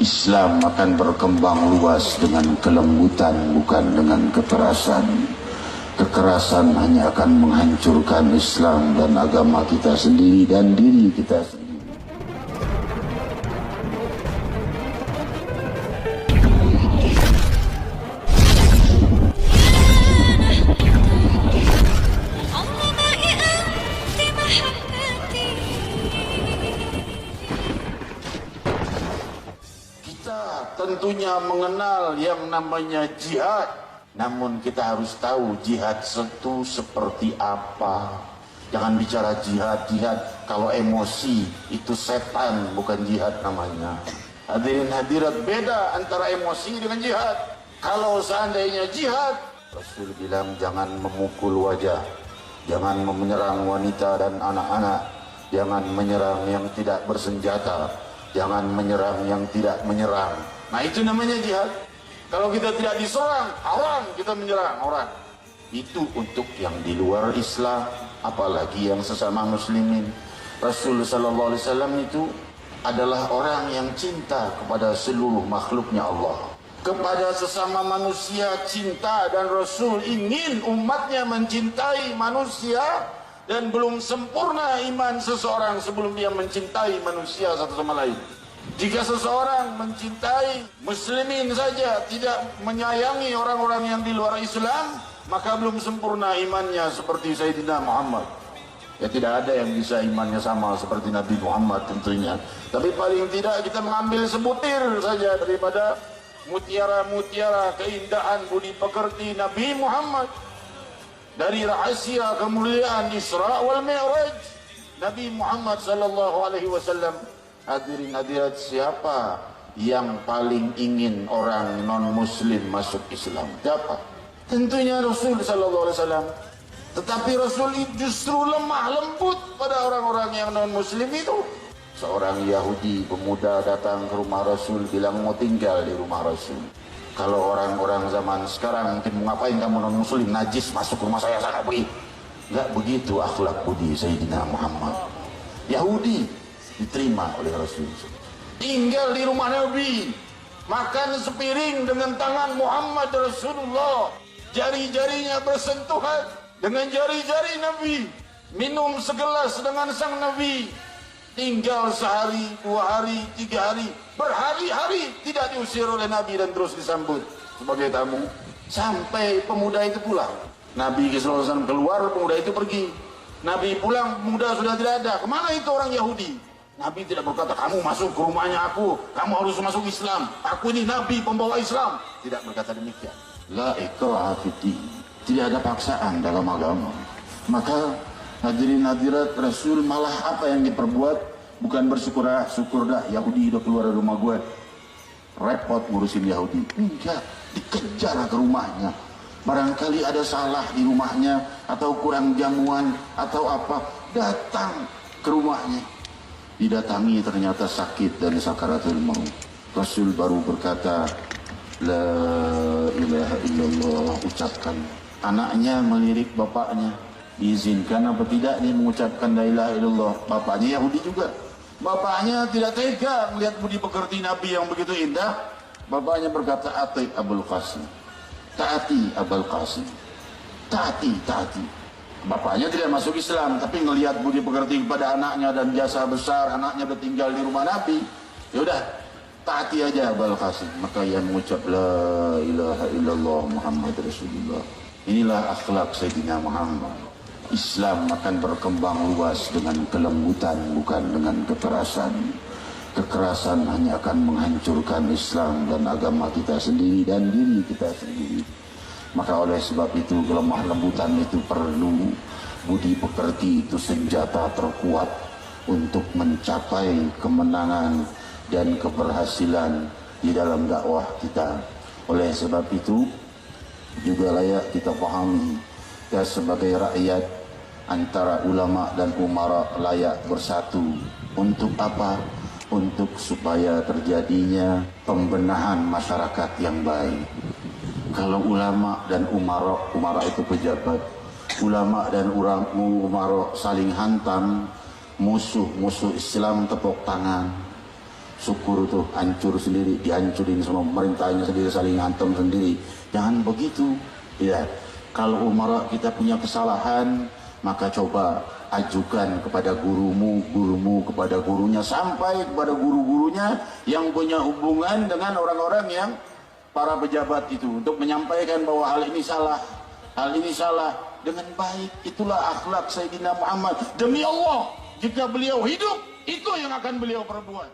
Islam akan berkembang luas dengan kelembutan, bukan dengan kekerasan. Kekerasan hanya akan menghancurkan Islam dan agama kita sendiri dan diri kita sendiri. Tentunya mengenal yang namanya jihad, namun kita harus tahu jihad itu seperti apa. Jangan bicara jihad kalau emosi itu setan, bukan jihad namanya. Hadirin hadirat, beda antara emosi dengan jihad. Kalau seandainya jihad, Rasul bilang jangan memukul wajah, jangan menyerang wanita dan anak-anak, jangan menyerang yang tidak bersenjata, jangan menyerang yang tidak menyerang. Nah, itu namanya jihad. Kalau kita tidak diserang orang, kita menyerang orang. Itu untuk yang di luar Islam, apalagi yang sesama muslimin. Rasul sallallahu alaihi wasallam itu adalah orang yang cinta kepada seluruh makhluknya Allah. Kepada sesama manusia cinta, dan Rasul ingin umatnya mencintai manusia, dan belum sempurna iman seseorang sebelum dia mencintai manusia satu sama lain. Jika seseorang mencintai muslimin saja, tidak menyayangi orang-orang yang di luar Islam, maka belum sempurna imannya seperti Sayyidina Muhammad. Ya, tidak ada yang bisa imannya sama seperti Nabi Muhammad tentunya. Tapi paling tidak kita mengambil sebutir saja daripada mutiara-mutiara keindahan budi pekerti Nabi Muhammad. Dari rahasia kemuliaan Isra wal Mi'raj Nabi Muhammad sallallahu alaihi wasallam. Hadirin hadirat, siapa yang paling ingin orang non-muslim masuk Islam? Siapa? Tentunya Rasul sallallahu alaihi wasallam. Tetapi Rasul justru lemah lembut pada orang-orang yang non-muslim itu. Seorang Yahudi pemuda datang ke rumah Rasul, bilang mau tinggal di rumah Rasul. Kalau orang-orang zaman sekarang mungkin mau ngapain kamu non-muslim, najis, masuk rumah saya sana pergi. Enggak begitu akhlak budi Sayyidina Muhammad. Yahudi diterima oleh Rasul. Tinggal di rumah Nabi, makan sepiring dengan tangan Muhammad Rasulullah, jari-jarinya bersentuhan dengan jari-jari Nabi, minum segelas dengan sang Nabi, tinggal sehari, 2 hari, 3 hari, berhari-hari tidak diusir oleh Nabi dan terus disambut sebagai tamu sampai pemuda itu pulang. Nabi SAW keluar, pemuda itu pergi. Nabi pulang, pemuda sudah tidak ada. Kemana itu orang Yahudi? Nabi tidak berkata, kamu masuk ke rumahnya aku, kamu harus masuk Islam, aku ini Nabi pembawa Islam. Tidak berkata demikian. La ikraha fid-din. Tidak ada paksaan dalam agama. Maka hadirin hadirat, Rasul malah apa yang diperbuat, bukan bersyukur, syukur dah Yahudi udah keluar dari rumah gue, repot ngurusin Yahudi. Enggak, dikejar ke rumahnya. Barangkali ada salah di rumahnya, atau kurang jamuan, atau apa, datang ke rumahnya. Didatangi ternyata sakit dari sakaratul maut. Rasul baru berkata, la ilaha illallah, ucapkan. Anaknya melirik bapaknya, diizinkan apa tidak nih mengucapkan la ilaha illallah. Bapaknya Yahudi juga. Bapaknya tidak tega melihat budi pekerti Nabi yang begitu indah. Bapaknya berkata, ati Abul Qasim, taati Abul Qasim, taati. Bapaknya tidak masuk Islam, tapi ngelihat budi pekerti kepada anaknya dan jasa besar, anaknya bertinggal di rumah Nabi. Ya udah, taati aja Abul Qasim. Maka ia mengucap la ilaha illallah Muhammad Rasulullah. Inilah akhlak Sayyidina Muhammad. Islam akan berkembang luas dengan kelembutan, bukan dengan kekerasan. Kekerasan hanya akan menghancurkan Islam dan agama kita sendiri dan diri kita sendiri. Maka oleh sebab itu kelemah lembutan itu perlu. Budi pekerti itu senjata terkuat untuk mencapai kemenangan dan keberhasilan di dalam dakwah kita. Oleh sebab itu juga layak kita pahami, ya, sebagai rakyat, antara ulama dan umara layak bersatu. Untuk apa? Untuk supaya terjadinya pembenahan masyarakat yang baik. Kalau ulama dan umara itu pejabat, ulama dan umara saling hantam, musuh-musuh Islam tepuk tangan. syukur tuh hancur sendiri, dihancurin sama pemerintahnya sendiri, saling ngantem sendiri. Jangan begitu. Ya, kalau umara kita punya kesalahan, maka coba ajukan kepada gurumu, gurumu kepada gurunya, sampai kepada guru-gurunya yang punya hubungan dengan orang-orang yang para pejabat itu, untuk menyampaikan bahwa hal ini salah, hal ini salah dengan baik. Itulah akhlak Sayyidina Muhammad. Demi Allah, jika beliau hidup, itu yang akan beliau perbuat.